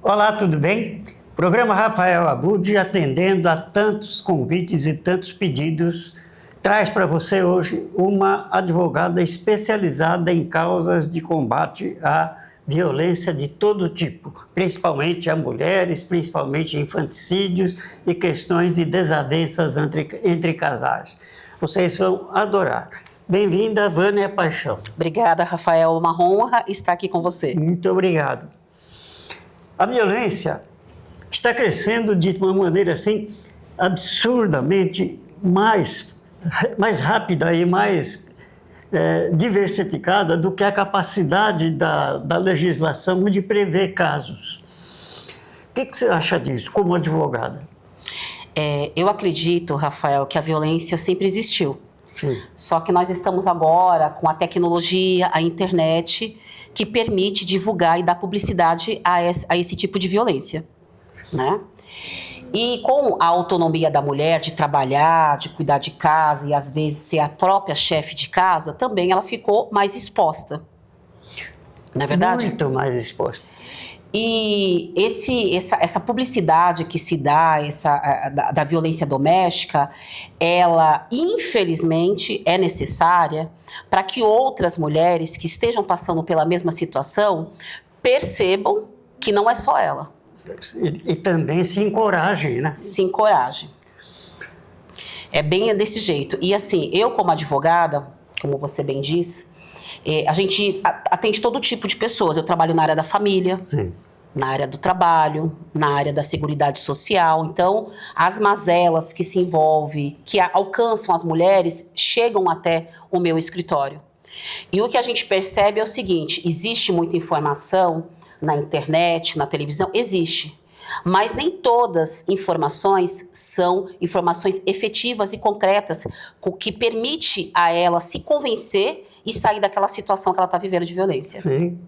Olá, tudo bem? Programa Rafael Abud, atendendo a tantos convites e tantos pedidos, traz para você hoje uma advogada especializada em causas de combate à violência de todo tipo, principalmente a mulheres, principalmente infanticídios e questões de desavenças entre casais. Vocês vão adorar. Bem-vinda, Vânia Paixão. Obrigada, Rafael. Uma honra estar aqui com você. Muito obrigado. A violência está crescendo de uma maneira assim absurdamente mais rápida e mais diversificada do que a capacidade da legislação de prever casos. O que você acha disso, como advogada? Eu acredito, Rafael, que a violência sempre existiu. Sim. Só que nós estamos agora com a tecnologia, a internet, que permite divulgar e dar publicidade a esse tipo de violência, né? E com a autonomia da mulher de trabalhar, de cuidar de casa e às vezes ser a própria chefe de casa, também ela ficou mais exposta. Não é verdade? Muito mais exposta. E essa publicidade que se dá da violência doméstica, ela infelizmente é necessária para que outras mulheres que estejam passando pela mesma situação percebam que não é só ela. E também se encorajem, né? Se encorajem. É bem desse jeito. E assim, eu como advogada, como você bem disse, a gente atende todo tipo de pessoas. Eu trabalho na área da família, Sim, na área do trabalho, na área da seguridade social. Então, as mazelas que se envolvem, que alcançam as mulheres, chegam até o meu escritório. E o que a gente percebe é o seguinte: existe muita informação na internet, na televisão, existe. Mas nem todas informações são informações efetivas e concretas, que permite a ela se convencer e sair daquela situação que ela está vivendo de violência. sim.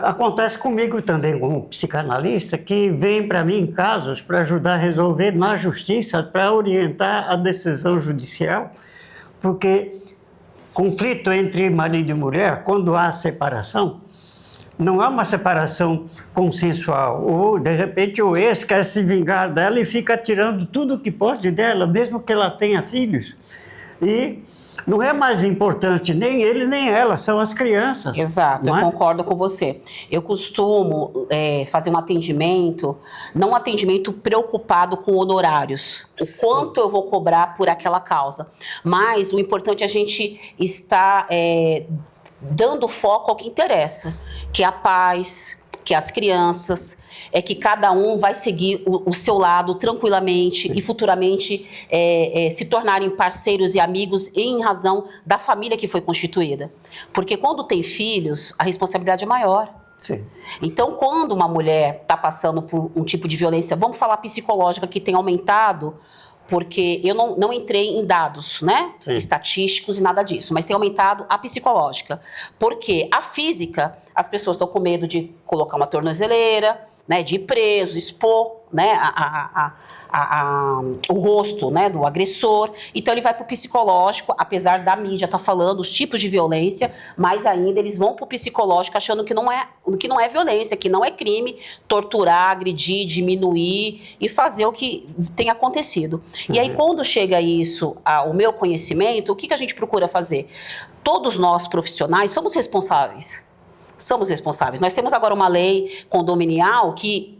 Acontece comigo também, como psicanalista, que vem para mim casos para ajudar a resolver na justiça, para orientar a decisão judicial, porque conflito entre marido e mulher, quando há separação, não há uma separação consensual. Ou, de repente, o ex quer se vingar dela e fica tirando tudo o que pode dela, mesmo que ela tenha filhos. E não é mais importante nem ele nem ela, são as crianças. Exato, eu não é? concordo com você. Eu costumo fazer um atendimento, não um atendimento preocupado com honorários, o quanto eu vou cobrar por aquela causa. Mas o importante é a gente estar dando foco ao que interessa, que é a paz, que é as crianças, é que cada um vai seguir o seu lado tranquilamente e futuramente se tornarem parceiros e amigos em razão da família que foi constituída. Porque quando tem filhos, a responsabilidade é maior. Sim. Então, quando uma mulher está passando por um tipo de violência, vamos falar psicológica, que tem aumentado, porque eu não entrei em dados, né? Sim. Estatísticos e nada disso, mas tem aumentado a psicológica. Porque a física, as pessoas estão com medo de colocar uma tornozeleira, né, de ir preso, expor, né, o rosto, né, do agressor. Então ele vai para o psicológico, apesar da mídia estar falando os tipos de violência, mas ainda eles vão para o psicológico achando que não é violência, que não é crime torturar, agredir, diminuir e fazer o que tem acontecido. E aí quando chega isso ao meu conhecimento, o que a gente procura fazer? Todos nós profissionais somos responsáveis. Somos responsáveis. Nós temos agora uma lei condominial que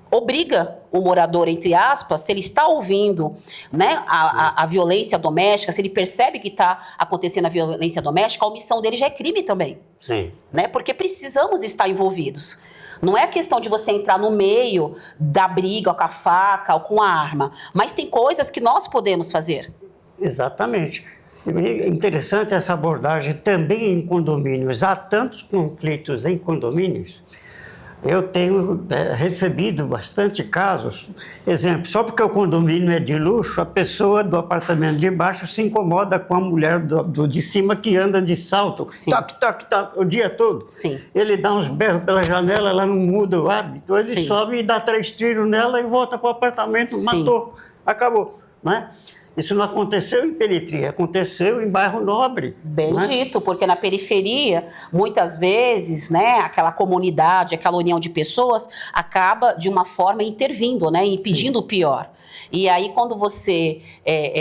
obriga o morador, entre aspas, se ele está ouvindo, né, a violência doméstica, se ele percebe que está acontecendo a violência doméstica, a omissão dele já é crime também. Sim. Né, porque precisamos estar envolvidos. Não é questão de você entrar no meio da briga com a faca ou com a arma, mas tem coisas que nós podemos fazer. Exatamente. É interessante essa abordagem também em condomínios. Há tantos conflitos em condomínios. Eu tenho recebido bastante casos. Exemplo, só porque o condomínio é de luxo, a pessoa do apartamento de baixo se incomoda com a mulher do de cima que anda de salto, toque, toque, toque, o dia todo. Sim. Ele dá uns berros pela janela, ela não muda o hábito, ele Sim. sobe e dá 3 tiros nela e volta para o apartamento, Sim. matou, acabou, né? Isso não aconteceu em periferia, aconteceu em bairro nobre. Bem né? dito, porque na periferia, muitas vezes, né, aquela comunidade, aquela união de pessoas acaba de uma forma intervindo, né, impedindo o pior. E aí, quando você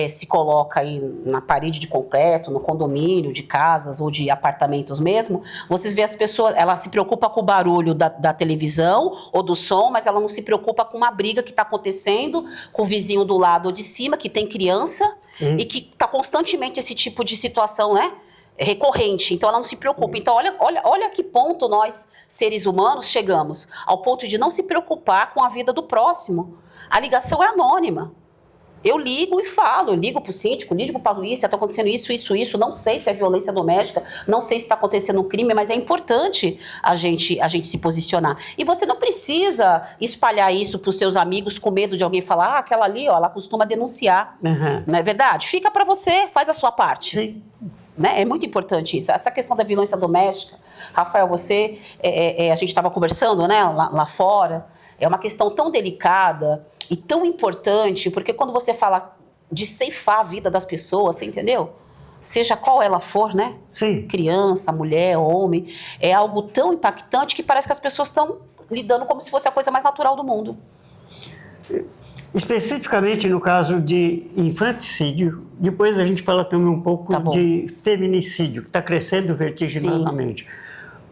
se coloca aí na parede de concreto, no condomínio de casas ou de apartamentos mesmo, vocês vê as pessoas, ela se preocupa com o barulho da televisão ou do som, mas ela não se preocupa com uma briga que está acontecendo com o vizinho do lado ou de cima, que tem criança, Sim. e que está constantemente esse tipo de situação, né? Recorrente. Então ela não se preocupa. Sim. Então olha a que ponto nós, seres humanos, chegamos. Ao ponto de não se preocupar com a vida do próximo. A ligação é anônima. Eu ligo e falo, eu ligo para o síndico, ligo para a polícia, está acontecendo isso, não sei se é violência doméstica, não sei se está acontecendo um crime, mas é importante a gente se posicionar. E você não precisa espalhar isso para os seus amigos com medo de alguém falar, aquela ali, ó, ela costuma denunciar. Não é verdade? Fica para você, faz a sua parte. Sim. Né? É muito importante isso. Essa questão da violência doméstica, Rafael, você, a gente estava conversando, né, lá fora, é uma questão tão delicada e tão importante, porque quando você fala de ceifar a vida das pessoas, você entendeu? Seja qual ela for, né? Sim. Criança, mulher, homem, é algo tão impactante que parece que as pessoas estão lidando como se fosse a coisa mais natural do mundo. Especificamente no caso de infanticídio, depois a gente fala também um pouco de feminicídio, que está crescendo vertiginosamente. Sim.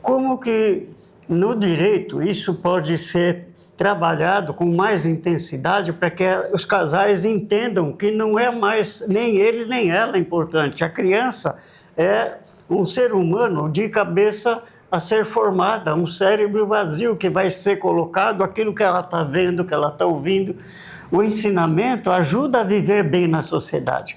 Como que no direito isso pode ser trabalhado com mais intensidade para que os casais entendam que não é mais nem ele nem ela importante. A criança é um ser humano de cabeça a ser formada, um cérebro vazio que vai ser colocado aquilo que ela está vendo, que ela está ouvindo. O ensinamento ajuda a viver bem na sociedade.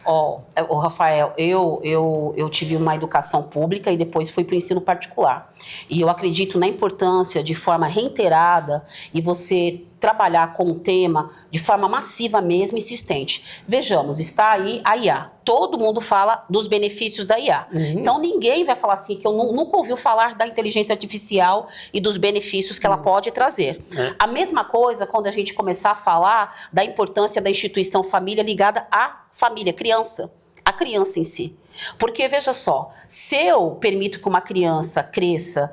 Rafael, eu tive uma educação pública e depois fui para o ensino particular. E eu acredito na importância de forma reiterada e você trabalhar com o tema de forma massiva mesmo, insistente. Vejamos, está aí a IA. Todo mundo fala dos benefícios da IA. Uhum. Então, ninguém vai falar assim, que eu nunca ouviu falar da inteligência artificial e dos benefícios que ela pode trazer. A mesma coisa quando a gente começar a falar da importância da instituição família ligada à família, criança, a criança em si. Porque, veja só, se eu permito que uma criança cresça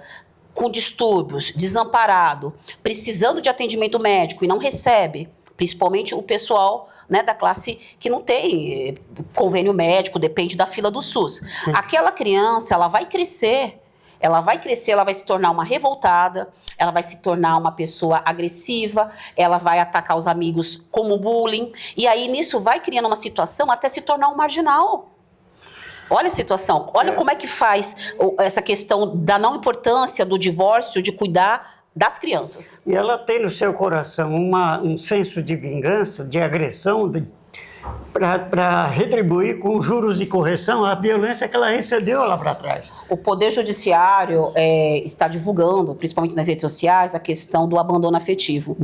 com distúrbios, desamparado, precisando de atendimento médico e não recebe, principalmente o pessoal, né, da classe que não tem convênio médico, depende da fila do SUS. Sim. Aquela criança, ela vai crescer, ela vai se tornar uma revoltada, ela vai se tornar uma pessoa agressiva, ela vai atacar os amigos como bullying, e aí nisso vai criando uma situação até se tornar um marginal. Olha a situação, olha como é que faz essa questão da não importância do divórcio, de cuidar das crianças. E ela tem no seu coração um senso de vingança, de agressão, para retribuir com juros e correção a violência que ela recebeu lá para trás. O Poder Judiciário está divulgando, principalmente nas redes sociais, a questão do abandono afetivo,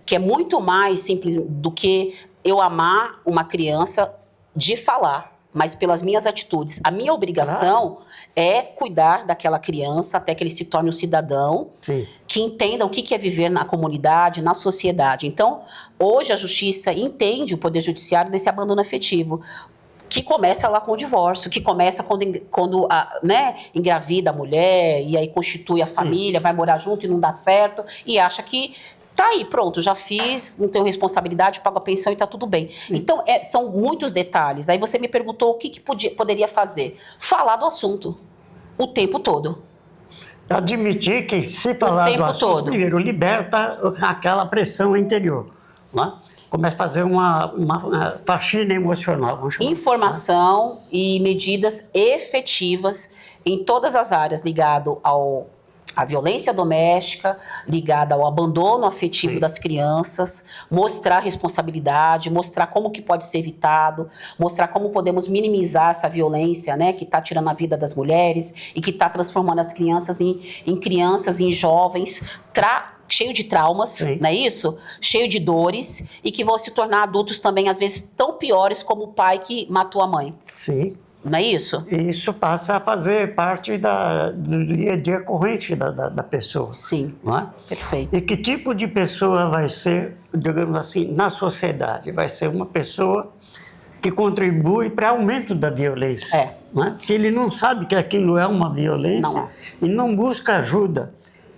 que é muito mais simples do que eu amar uma criança de falar, mas pelas minhas atitudes. A minha obrigação é cuidar daquela criança até que ele se torne um cidadão. Sim. Que entenda o que é viver na comunidade, na sociedade. Então, hoje a justiça entende, o Poder Judiciário, desse abandono afetivo, que começa lá com o divórcio, que começa quando engravida a mulher e aí constitui a família, vai morar junto e não dá certo, e acha que tá aí, pronto, já fiz, não tenho responsabilidade, pago a pensão e tá tudo bem. Então, são muitos detalhes. Aí você me perguntou o que poderia fazer. Falar do assunto o tempo todo. Admitir que se falar do assunto, primeiro, liberta aquela pressão interior. Né? Começa a fazer uma faxina emocional. Informação e medidas efetivas em todas as áreas ligado à violência doméstica, ligada ao abandono afetivo das crianças, mostrar responsabilidade, mostrar como que pode ser evitado, mostrar como podemos minimizar essa violência, né, que está tirando a vida das mulheres e que está transformando as crianças em crianças, em jovens, cheio de traumas, não é isso? Cheio de dores e que vão se tornar adultos também, às vezes, tão piores como o pai que matou a mãe. Sim. Não é isso? E isso passa a fazer parte do dia a dia corrente da pessoa. Sim, não é? Perfeito. E que tipo de pessoa vai ser, digamos assim, na sociedade? Vai ser uma pessoa que contribui para o aumento da violência. Não é? Porque ele não sabe que aquilo é uma violência e não busca ajuda.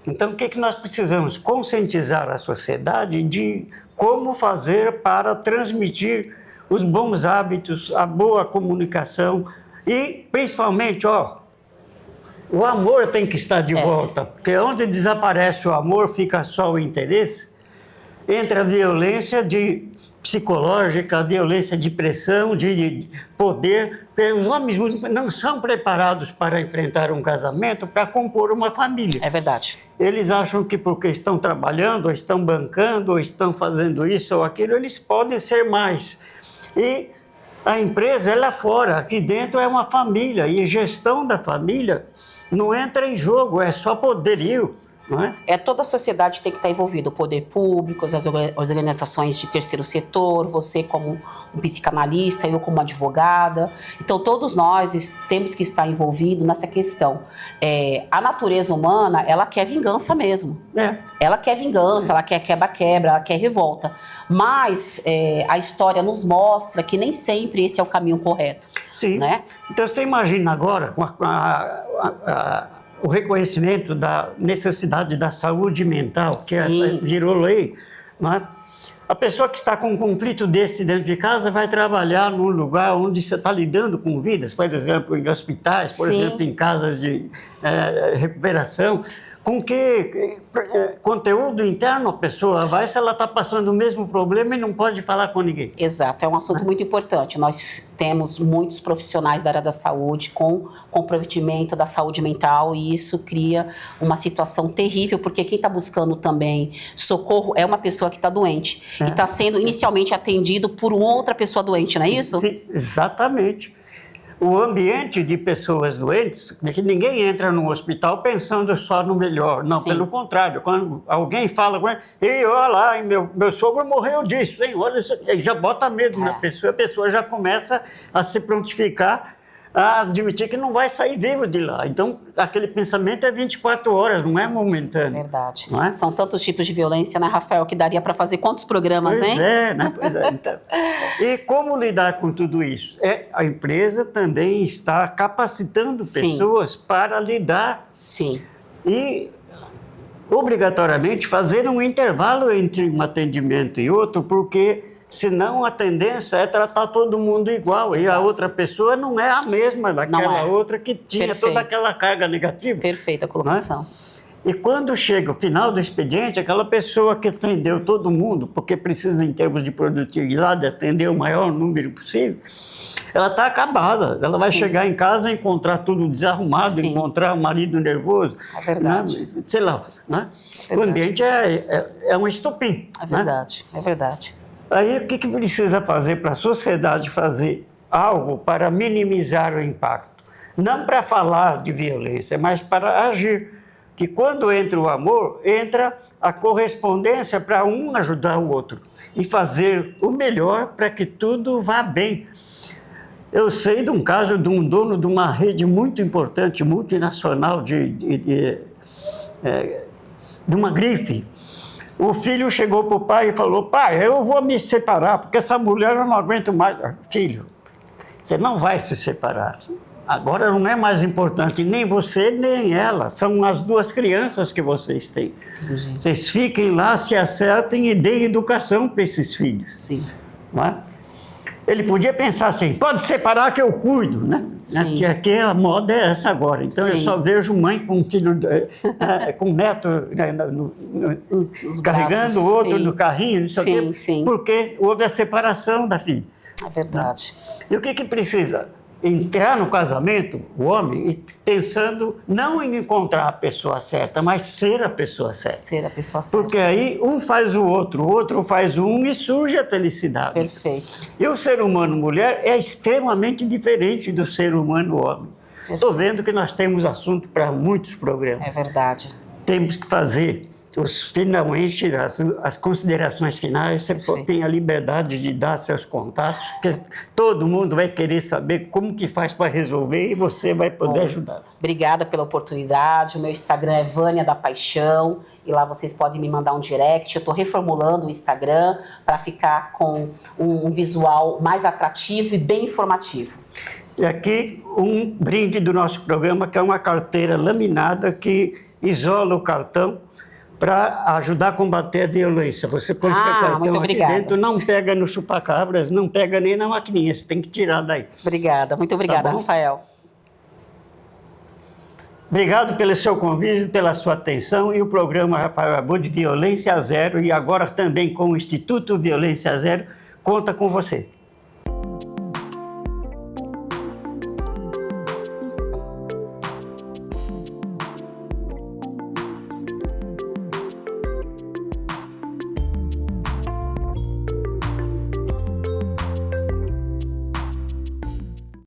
Então, o que nós precisamos? Conscientizar a sociedade de como fazer para transmitir os bons hábitos, a boa comunicação e, principalmente, o amor tem que estar de volta, porque onde desaparece o amor, fica só o interesse, entra a violência psicológica, a violência de pressão, de poder, porque os homens não são preparados para enfrentar um casamento, para compor uma família. É verdade. Eles acham que porque estão trabalhando, ou estão bancando, ou estão fazendo isso ou aquilo, eles podem ser mais. E a empresa é lá fora, aqui dentro é uma família, e a gestão da família não entra em jogo, é só poderio. Não é? Toda a sociedade tem que estar envolvida, o poder público, as organizações de terceiro setor, você como um psicanalista, eu como advogada. Então, todos nós temos que estar envolvidos nessa questão. A natureza humana, ela quer vingança mesmo. Ela quer vingança, ela quer quebra-quebra, ela quer revolta. Mas a história nos mostra que nem sempre esse é o caminho correto. Sim. Né? Então, você imagina agora com o reconhecimento da necessidade da saúde mental, que virou lei, não é? A pessoa que está com um conflito desse dentro de casa vai trabalhar num lugar onde você está lidando com vidas, por exemplo, em hospitais, por exemplo, em casas de recuperação, com que conteúdo interno a pessoa vai se ela está passando o mesmo problema e não pode falar com ninguém. Exato, é um assunto muito importante. Nós temos muitos profissionais da área da saúde com comprometimento da saúde mental e isso cria uma situação terrível, porque quem está buscando também socorro é uma pessoa que está doente e está sendo inicialmente atendido por outra pessoa doente, não é isso? Sim, exatamente. O ambiente de pessoas doentes, que ninguém entra num hospital pensando só no melhor. Não, pelo contrário. Quando alguém fala com ele, ei, olha lá, meu sogro morreu disso, hein? Olha isso, ele já bota medo na pessoa, a pessoa já começa a se prontificar a admitir que não vai sair vivo de lá. Então, aquele pensamento é 24 horas, não é momentâneo. Verdade. Não é? São tantos tipos de violência, né, Rafael, que daria para fazer quantos programas, hein? Pois é. Então, e como lidar com tudo isso? A empresa também está capacitando pessoas para lidar. Sim. E, obrigatoriamente, fazer um intervalo entre um atendimento e outro, porque senão a tendência é tratar todo mundo igual. Exato. E a outra pessoa não é a mesma daquela outra que tinha toda aquela carga negativa. Perfeita colocação. E quando chega o final do expediente, aquela pessoa que atendeu todo mundo, porque precisa, em termos de produtividade, atender o maior número possível, ela está acabada. Ela vai chegar em casa e encontrar tudo desarrumado, encontrar o marido nervoso. É verdade. Né? Sei lá. Né? O ambiente é um estopim. É verdade, é verdade. Aí, o que precisa fazer para a sociedade fazer algo para minimizar o impacto? Não para falar de violência, mas para agir. Que quando entra o amor, entra a correspondência para um ajudar o outro e fazer o melhor para que tudo vá bem. Eu sei de um caso de um dono de uma rede muito importante, multinacional, de uma grife. O filho chegou para o pai e falou, pai, eu vou me separar, porque essa mulher eu não aguento mais. Filho, você não vai se separar. Agora não é mais importante nem você, nem ela. São as duas crianças que vocês têm. Vocês fiquem lá, se acertem e deem educação para esses filhos. Sim. Não é? Ele podia pensar assim, pode separar que eu cuido, né? Que aqui a moda é essa agora. Então eu só vejo mãe com filho, com neto carregando o outro no carrinho, não sei o quê, porque houve a separação da filha. É verdade. E o que precisa? Entrar no casamento, o homem, pensando não em encontrar a pessoa certa, mas ser a pessoa certa. Ser a pessoa certa. Porque aí um faz o outro faz um e surge a felicidade. Perfeito. E o ser humano mulher é extremamente diferente do ser humano homem. Estou vendo que nós temos assunto para muitos programas. É verdade. Temos que fazer finalmente, as considerações finais, você Perfeito. tem a liberdade de dar seus contatos, porque todo mundo vai querer saber como que faz para resolver e você vai poder ajudar. Obrigada pela oportunidade. O meu Instagram é Vânia da Paixão e lá vocês podem me mandar um direct. Eu estou reformulando o Instagram para ficar com um visual mais atrativo e bem informativo. E aqui um brinde do nosso programa, que é uma carteira laminada que isola o cartão para ajudar a combater a violência. Você põe seu cartão aqui dentro, não pega no chupacabras, não pega nem na maquininha, você tem que tirar daí. Obrigada, muito obrigada, Tá bom? Rafael. Obrigado pelo seu convite, pela sua atenção, e o programa Rafael Abud Violência Zero, e agora também com o Instituto Violência Zero, conta com você.